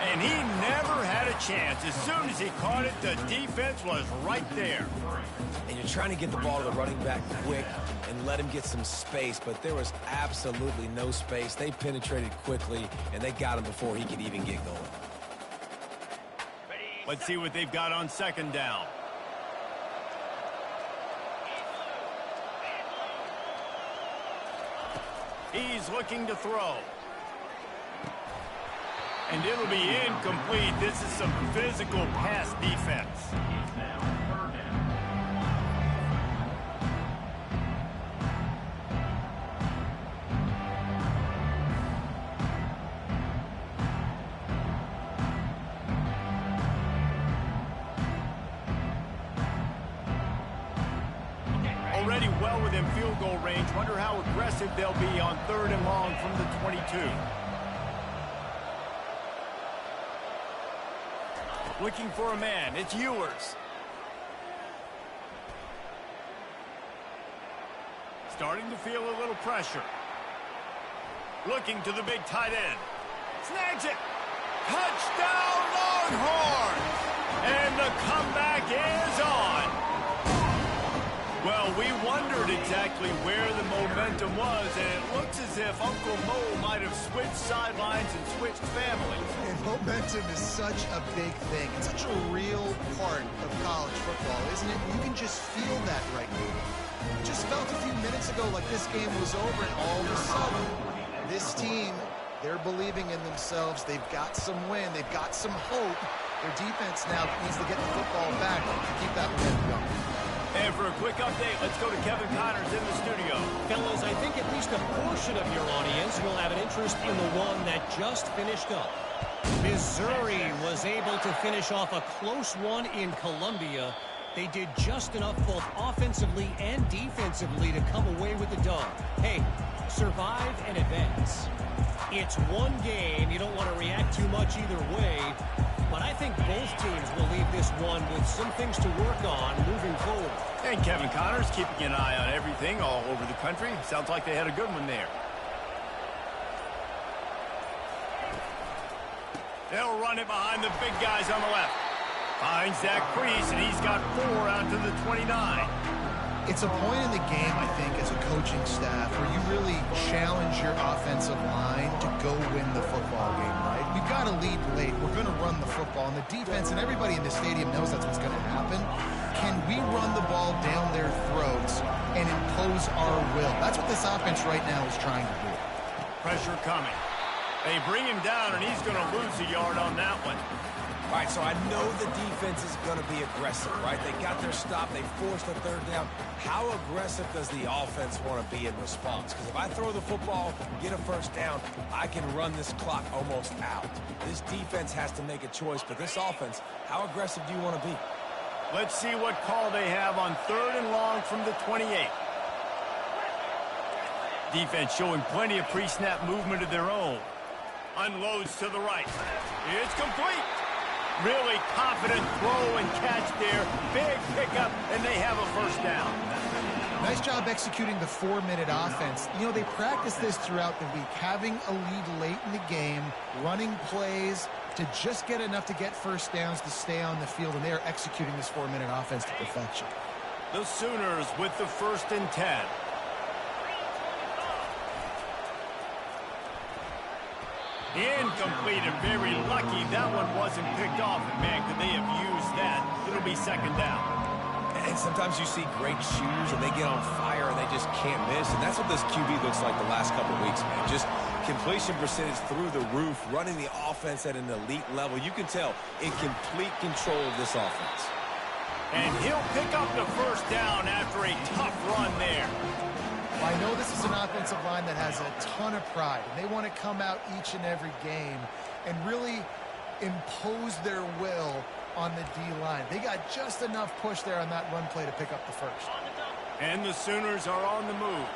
And he never had a chance. As soon as he caught it, the defense was right there. And you're trying to get the ball to the running back quick and let him get some space, but there was absolutely no space. They penetrated quickly, and they got him before he could even get going. Let's see what they've got on 2nd down. He's looking to throw. And it'll be incomplete. This is some physical pass defense. Already well within field goal range. Wonder how aggressive they'll be on 3rd and long from the 22. Looking for a man. It's Ewers. Starting to feel a little pressure. Looking to the big tight end. Snags it. Touchdown, Longhorns! And the comeback is on. Well, we wondered exactly where the momentum was, and it looks as if Uncle Mo might have switched sidelines and switched families. And momentum is such a big thing. It's such a real part of college football, isn't it? You can just feel that right now. It just felt a few minutes ago like this game was over, and all of a sudden, this team, they're believing in themselves. They've got some win. They've got some hope. Their defense now needs to get the football back to keep that momentum going. And for a quick update, let's go to Kevin Connors in the studio. Fellas, I think at least a portion of your audience will have an interest in the one that just finished up. Missouri was able to finish off a close one in Columbia. They did just enough both offensively and defensively to come away with the dub. Hey, survive and advance. It's one game. You don't want to react too much either way. But I think both teams will leave this one with some things to work on moving forward. And Kevin Connors keeping an eye on everything all over the country. Sounds like they had a good one there. They'll run it behind the big guys on the left. Finds that crease, and he's got 4 out to the 29. It's a point in the game, I think, as a coaching staff where you really challenge your offensive line to go win the football game, right? We've got to lead late. We're going to run the football, and the defense and everybody in the stadium knows that's what's going to happen. Can we run the ball down their throats and impose our will? That's what this offense right now is trying to do. Pressure coming. They bring him down, and he's going to lose a yard on that one. All right, so I know the defense is going to be aggressive, right? They got their stop. They forced a third down. How aggressive does the offense want to be in response? Because if I throw the football, get a first down, I can run this clock almost out. This defense has to make a choice, but this offense, how aggressive do you want to be? Let's see what call they have on 3rd and long from the 28. Defense showing plenty of pre-snap movement of their own. Unloads to the right. It's complete. Really confident throw and catch there. Big pickup, and they have a first down. Nice job executing the 4-minute offense. You know, they practice this throughout the week, having a lead late in the game, running plays to just get enough to get first downs to stay on the field, and they are executing this 4-minute offense to perfection. The Sooners with the 1st and 10. Incomplete, and very lucky that one wasn't picked off. And man, could they have used that? It'll be 2nd down. And sometimes you see great shoes and they get on fire and they just can't miss. And that's what this QB looks like the last couple weeks, man. Just completion percentage through the roof, running the offense at an elite level. You can tell in complete control of this offense. And he'll pick up the first down after a tough run there. I know this is an offensive line that has a ton of pride, and they want to come out each and every game and really impose their will on the D-line. They got just enough push there on that run play to pick up the first. And the Sooners are on the move.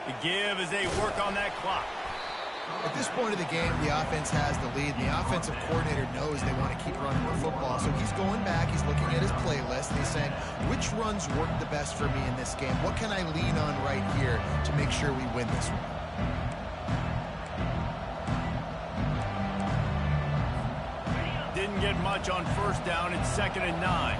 The give as they work on that clock. At this point of the game, the offense has the lead. The offensive coordinator knows they want to keep running the football. So he's going back. He's looking at his playlist. And he's saying, which runs work the best for me in this game? What can I lean on right here to make sure we win this one? Didn't get much on first down. It's 2nd and 9.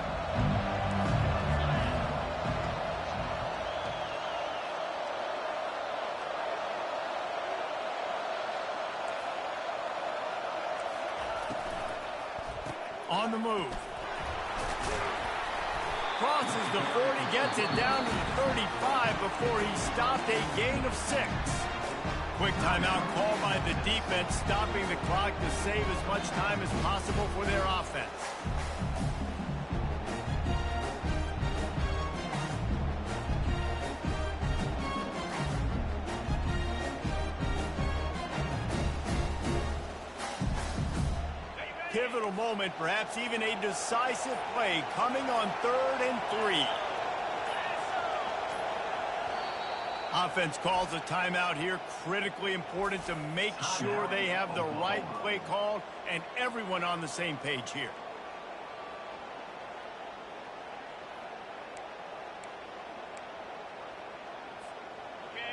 On the move. Crosses the 40, gets it down to the 35 before he stopped a gain of 6. Quick timeout call by the defense, stopping the clock to save as much time as possible for their offense. Pivotal moment, perhaps even a decisive play coming on 3rd and 3. Offense calls a timeout here. Critically important to make sure they have the right play called and everyone on the same page here.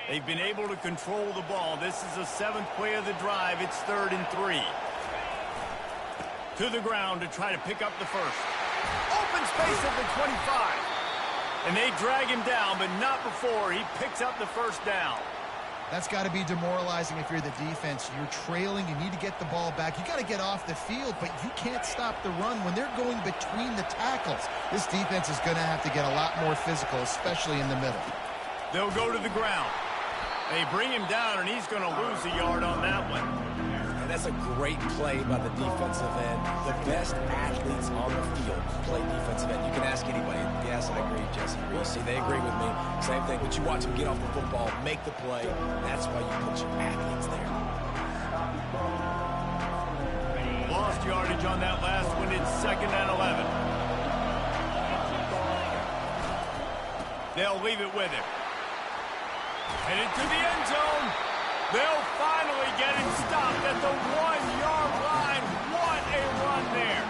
They've been able to control the ball. This is the 7th play of the drive. It's 3rd and 3. To the ground to try to pick up the first. Open space at the 25. And they drag him down, but not before he picks up the first down. That's got to be demoralizing if you're the defense. You're trailing. You need to get the ball back. You got to get off the field, but you can't stop the run when they're going between the tackles. This defense is going to have to get a lot more physical, especially in the middle. They'll go to the ground. They bring him down, and he's going to lose a yard on that one. That's a great play by the defensive end. The best athletes on the field play defensive end. You can ask anybody. Yes, I agree, Jesse. See, they agree with me. Same thing. But you watch them get off the football, make the play. That's why you put your athletes there. Lost yardage on that last one. It's 2nd and 11. They'll leave it with him. Headed to the end zone. They'll finally get him stopped at the 1-yard line. What a run there.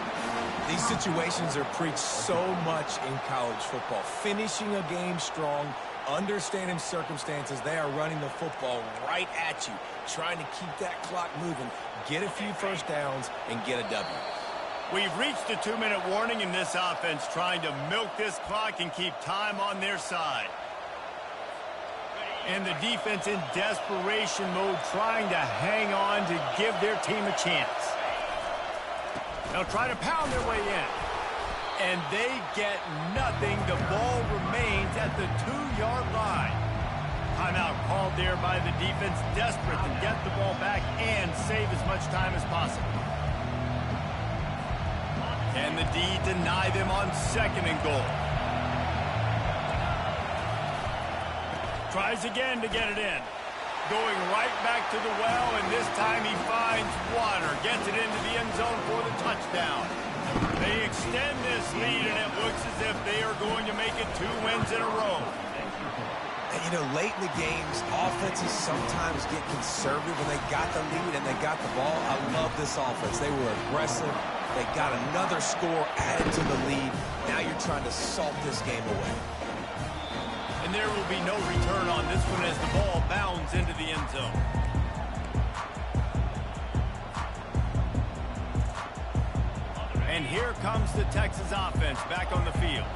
These situations are preached so much in college football. Finishing a game strong, understanding circumstances. They are running the football right at you, trying to keep that clock moving, get a few first downs, and get a W. We've reached the 2-minute warning in this offense, trying to milk this clock and keep time on their side. And the defense in desperation mode, trying to hang on to give their team a chance. They'll try to pound their way in. And they get nothing. The ball remains at the 2-yard line. Timeout called there by the defense, desperate to get the ball back and save as much time as possible. Can the D deny them on 2nd and goal? Tries again to get it in. Going right back to the well, and this time he finds water. Gets it into the end zone for the touchdown. They extend this lead, and it looks as if they are going to make it 2 wins in a row. And, you know, late in the games, offenses sometimes get conservative when they got the lead and they got the ball. I love this offense. They were aggressive. They got another score added to the lead. Now you're trying to salt this game away. And there will be no return on this one as the ball bounds into the end zone. And here comes the Texas offense back on the field.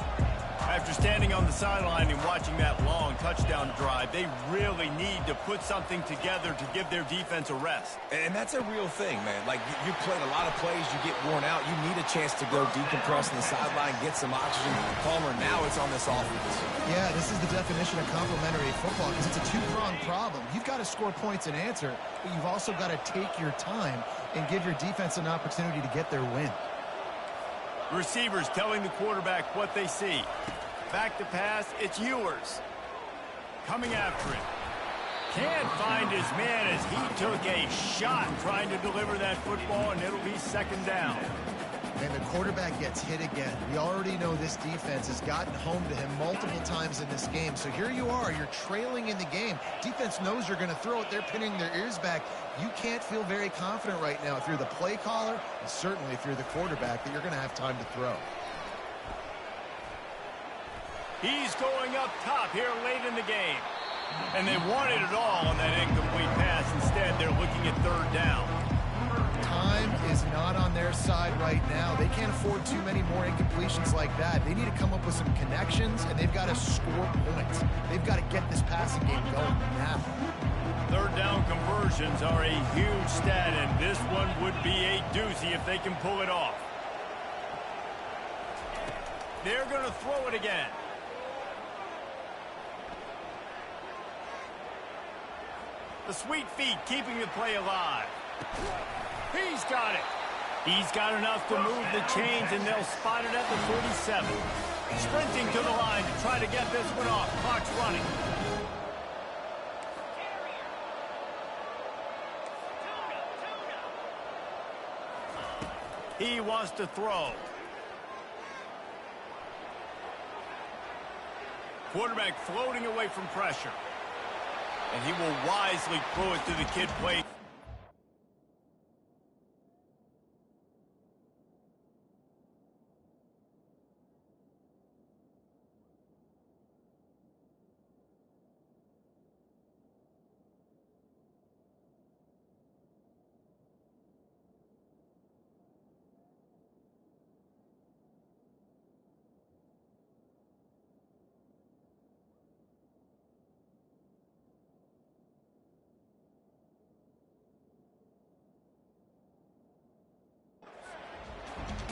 After standing on the sideline and watching that long touchdown drive, they really need to put something together to give their defense a rest. And that's a real thing, man. Like, you played a lot of plays, you get worn out, you need a chance to go decompress on the sideline, get some oxygen. Palmer, now it's on this offense. Yeah, this is the definition of complementary football because it's a two-pronged problem. You've got to score points and answer, but you've also got to take your time and give your defense an opportunity to get their win. Receivers telling the quarterback what they see. Back to pass, it's Ewers. Coming after him. Can't find his man as he took a shot trying to deliver that football, and it'll be 2nd down. And the quarterback gets hit again. We already know this defense has gotten home to him multiple times in this game. So here you are, you're trailing in the game. Defense knows you're going to throw it. They're pinning their ears back. You can't feel very confident right now if you're the play caller, and certainly if you're the quarterback, that you're going to have time to throw. He's going up top here late in the game. And they wanted it all on that incomplete pass. Instead, they're looking at 3rd down. Time is not on their side right now. They can't afford too many more incompletions like that. They need to come up with some connections, and they've got to score points. They've got to get this passing game going now. 3rd down conversions are a huge stat, and this one would be a doozy if they can pull it off. They're going to throw it again. The sweet feet keeping the play alive. He's got it. He's got enough to move the chains, and they'll spot it at the 47. Sprinting to the line to try to get this one off. Clock's running. He wants to throw. Quarterback floating away from pressure. And he will wisely throw it to the kid play.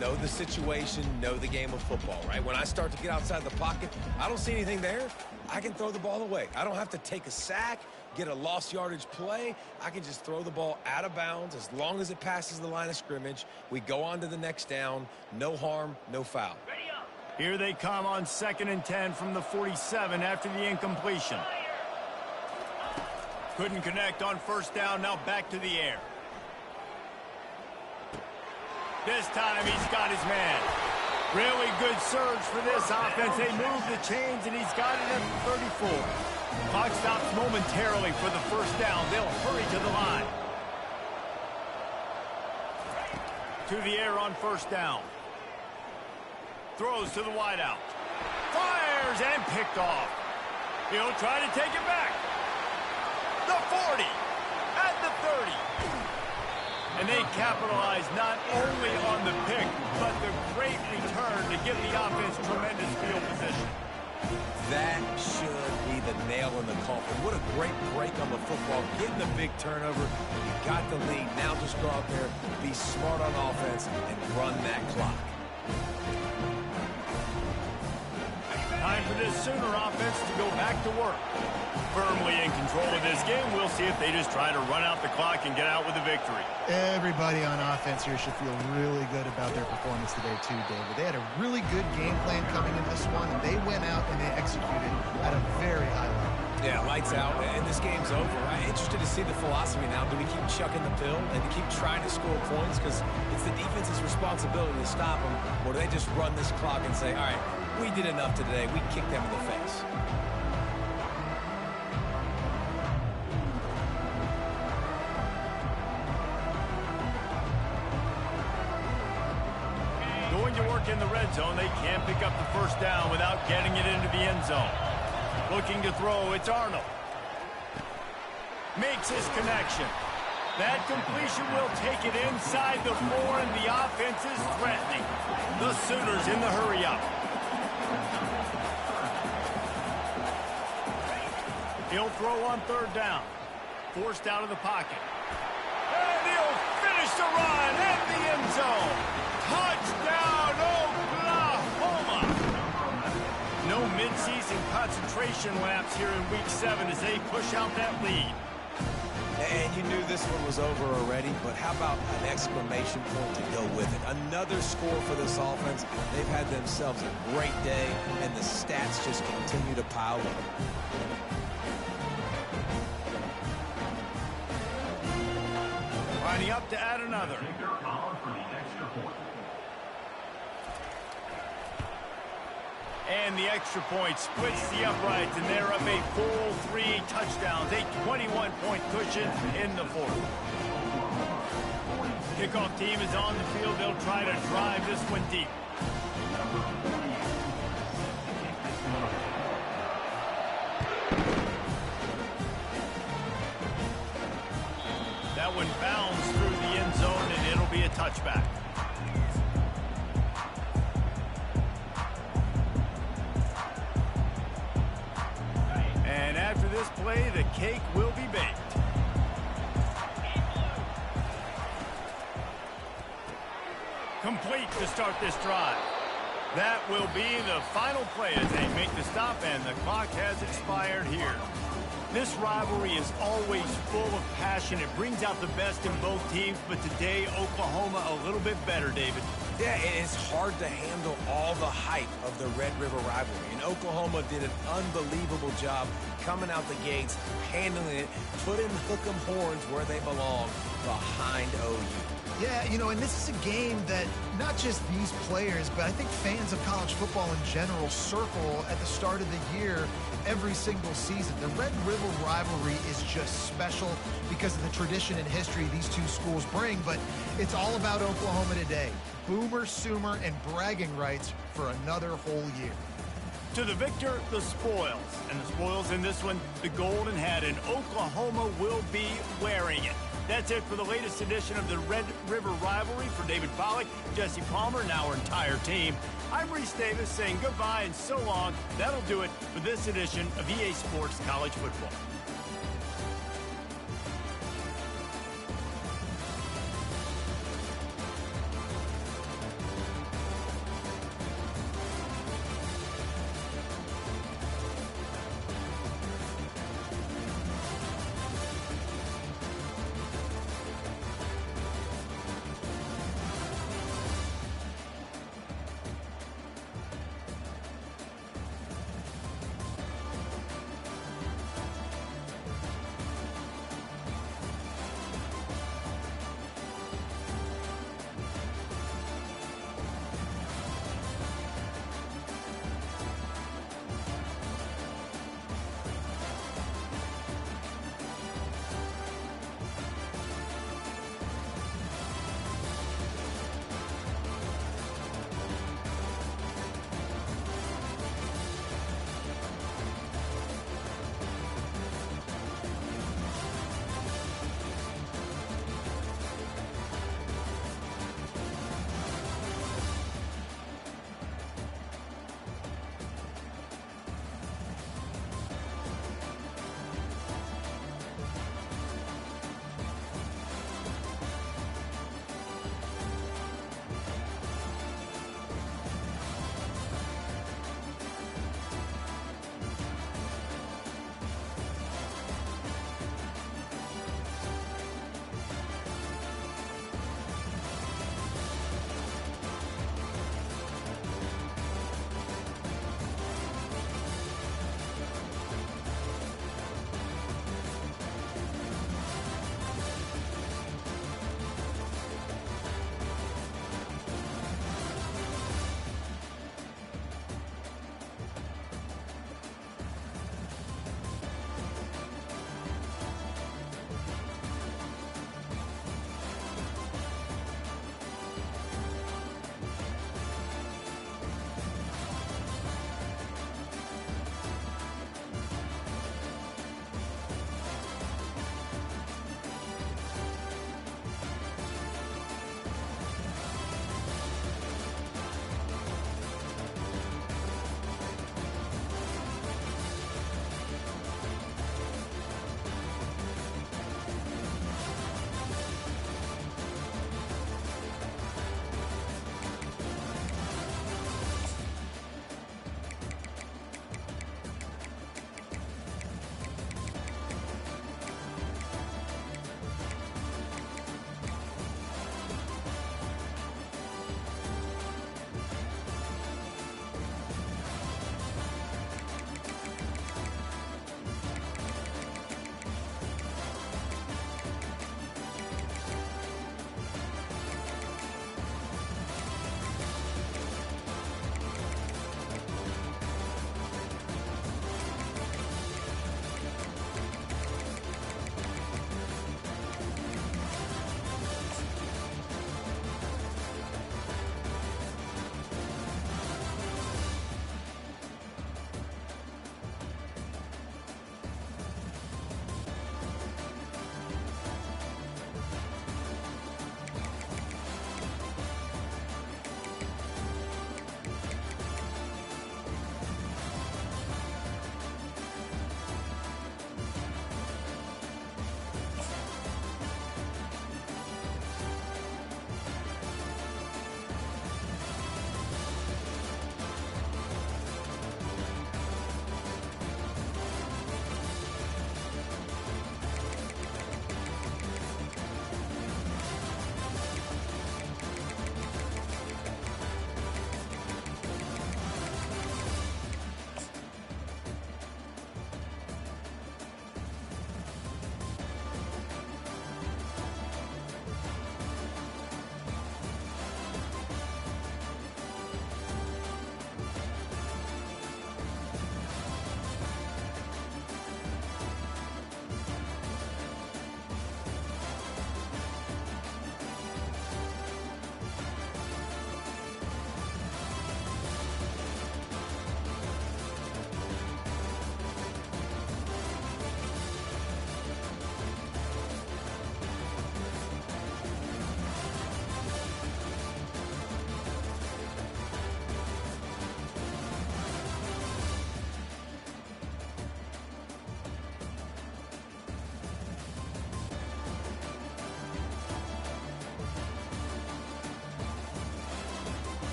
Know the situation, know the game of football, right? When I start to get outside the pocket, I don't see anything there. I can throw the ball away. I don't have to take a sack, get a lost yardage play. I can just throw the ball out of bounds as long as it passes the line of scrimmage. We go on to the next down. No harm, no foul. Here they come on 2nd and 10 from the 47 after the incompletion. Couldn't connect on 1st down, now back to the air. This time he's got his man. Really good surge for this offense. They move the chains, and he's got it at the 34. Clock stops momentarily for the 1st down. They'll hurry to the line. To the air on 1st down. Throws to the wideout. Fires and picked off. He'll try to take it back. The 40. At the 30. And they capitalize not only on the pick, but the great return to give the offense tremendous field position. That should be the nail in the coffin. What a great break on the football. Getting the big turnover. You got the lead. Now just go out there, be smart on offense, and run that clock. Time for this Sooner offense to go back to work. Firmly in control of this game, we'll see if they just try to run out the clock and get out with a victory. Everybody on offense here should feel really good about their performance today too, David. They had a really good game plan coming in this one, and they went out and they executed at a very high level. Yeah, lights out, and this game's over. I'm interested to see the philosophy now. Do we keep chucking the pill and to keep trying to score points? Because it's the defense's responsibility to stop them. Or do they just run this clock and say, all right, we did enough today. We kicked them in the face. Going to work in the red zone, they can't pick up the first down without getting it into the end zone. Looking to throw, it's Arnold. Makes his connection. That completion will take it inside the 4, and the offense is threatening. The Sooners in the hurry-up. He'll throw on third down. Forced out of the pocket. And he'll finish the run in the end zone. Touchdown, Oklahoma! No midseason concentration laps here in Week 7 as they push out that lead. And you knew this one was over already, but how about an exclamation point to go with it? Another score for this offense. They've had themselves a great day, and the stats just continue to pile up. Lining up to add another. And the extra point splits the uprights, and they're up a full 3 touchdowns, a 21-point cushion in the 4th. Kickoff team is on the field. They'll try to drive this one deep. That one bounds through the end zone, and it'll be a touchback. And after this play, the cake will be baked. Complete to start this drive. That will be the final play as they make the stop, and the clock has expired here. This rivalry is always full of passion. It brings out the best in both teams, but today, Oklahoma a little bit better, David. Yeah, it's hard to handle all the hype of the Red River rivalry. And Oklahoma did an unbelievable job coming out the gates, handling it, putting hook'em horns where they belong, behind OU. Yeah, you know, and this is a game that not just these players, but I think fans of college football in general circle at the start of the year every single season. The Red River rivalry is just special because of the tradition and history these two schools bring, but it's all about Oklahoma today. Boomer, Sooner, and bragging rights for another whole year. To the victor, the spoils. And the spoils in this one, the golden hat, and Oklahoma will be wearing it. That's it for the latest edition of the Red River Rivalry. For David Pollack, Jesse Palmer, and our entire team, I'm Reese Davis saying goodbye and so long. That'll do it for this edition of EA Sports College Football.